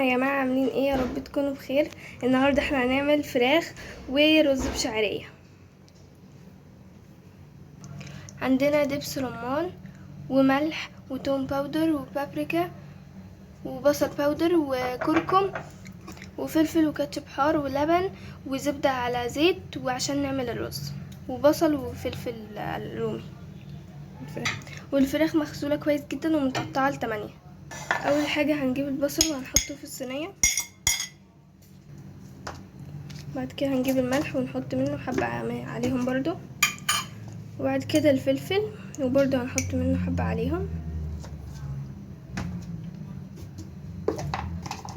يا جماعه، عاملين ايه؟ يا رب تكونوا بخير. النهارده احنا هنعمل فراخ ورز بشعريه. عندنا دبس رمان وملح وتوم باودر وبابريكا وبصل باودر وكركم وفلفل وكاتشب حار ولبن وزبده على زيت وعشان نعمل الرز، وبصل وفلفل رومي. والفراخ مغسوله كويس جدا ومتقطعه ل8. اول حاجه هنجيب البصل وهنحطه في الصينيه، بعد كده هنجيب الملح ونحط منه حبة عليهم برضو، وبعد كده الفلفل وبرضو هنحط منه حبة عليهم.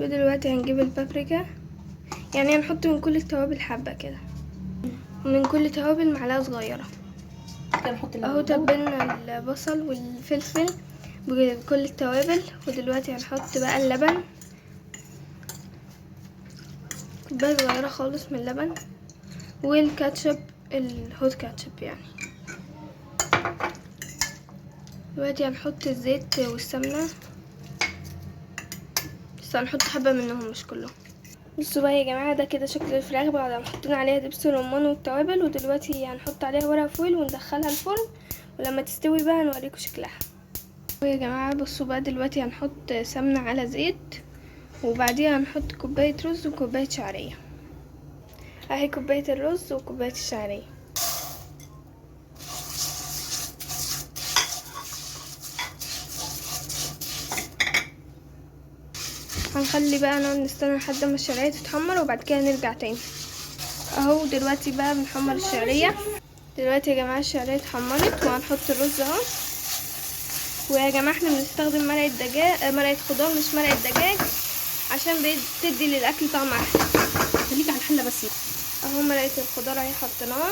ودلوقتي هنجيب البابريكا، يعني هنحط من كل التوابل حبة كده، ومن كل توابل معلقة صغيرة. اهو تبلنا البصل والفلفل بكل التوابل. ودلوقتي هنحط بقى اللبن، كوباية صغيرة خالص من اللبن، والكاتشب الهوت كاتشب يعني. دلوقتي هنحط الزيت والسمنة، بس هنحط حبة منهم مش كلهم. بصوا بقى يا جماعة، ده كده شكل الفراخ بعد ما حطينا عليها دبس الرمان والتوابل. ودلوقتي هنحط عليها ورق فويل وندخلها الفرن، ولما تستوي بقى هنوريكم شكلها. يا جماعة بصوا بقى، دلوقتي هنحط سمنة على زيت، وبعديها هنحط كوباية رز وكوباية شعرية. اهي كوباية الرز وكوباية الشعرية. هنخلي بقى نقعد نستنى لحد ما الشعرية تتحمر، وبعد كده نرجع تاني. اهو دلوقتي بقى بنحمر الشعرية. دلوقتي يا جماعة الشعرية اتحمرت، وهنحط الرز اهو. ويا جماعة احنا بنستخدم مرقة دجاج، مرقة خضار مش مرقة دجاج، عشان بتدي للاكل طعم احلى. خليكي على الحلة بس. اهو مرقة الخضار اهي حطيناها.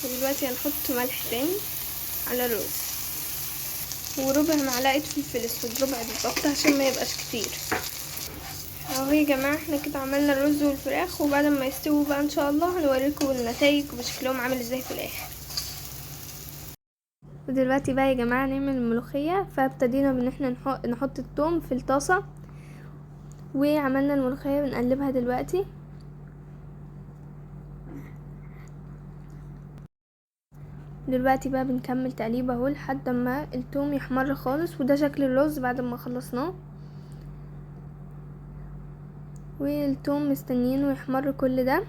ودلوقتي هنحط ملح تاني على الرز، وربع معلقة فلفل اسود، ربع بالظبط عشان ما يبقاش كتير. اهو يا جماعة احنا كده عملنا الرز والفراخ، وبعد ما يستووا بقى ان شاء الله هنوريكم النتائج وشكلهم عامل ازاي في الاخر. ودلوقتي بقى يا جماعة نعمل الملوخية. فابتدينا بان احنا نحط الثوم في الطاسة، وعملنا الملوخية بنقلبها دلوقتي. دلوقتي بقى بنكمل تقليب اهو لحد ما الثوم يحمر خالص. وده شكل الرز بعد ما خلصناه، والثوم مستنيينه يحمر كل ده.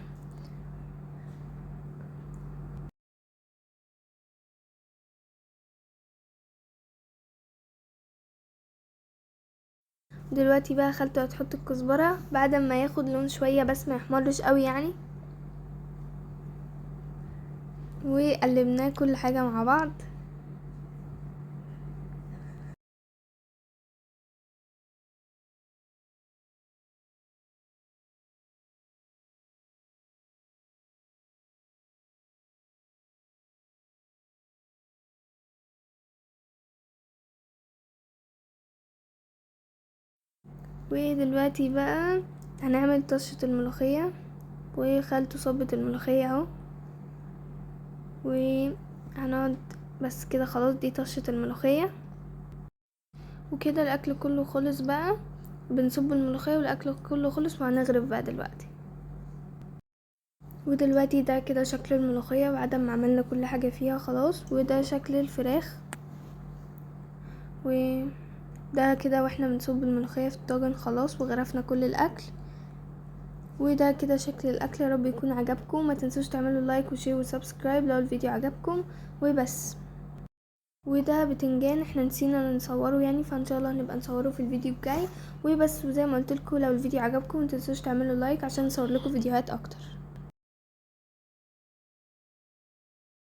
دلوقتي بقى خالته هتحط الكزبرة بعد ما ياخد لون شوية، بس ما يحمرش قوي يعني. وقلبناه كل حاجة مع بعض. ودلوقتي بقى هنعمل طشة الملوخية، وخالته صبت الملوخية اهو. وهنقعد بس كده، خلاص دي طشة الملوخية. وكده الاكل كله خلص بقى، بنصب الملوخية والاكل كله خلص، وهنغرف بقى دلوقتي. ودلوقتي ده كده شكل الملوخية بعد ما عملنا كل حاجة فيها خلاص. وده شكل الفراخ، وده كده واحنا بنصب الملوخية في الطاجن خلاص، وغرفنا كل الاكل. وده كده شكل الاكل. يا رب يكون عجبكم. ما تنسوش تعملوا لايك وشير وسبسكرايب لو الفيديو عجبكم. وبس. وده بتنجان احنا نسينا نصوره يعني، فان شاء الله هنبقى نصوره في الفيديو الجاي. وبس. وزي ما قلت لكم، لو الفيديو عجبكم ما تنسوش تعملوا لايك عشان نصور لكم فيديوهات اكتر.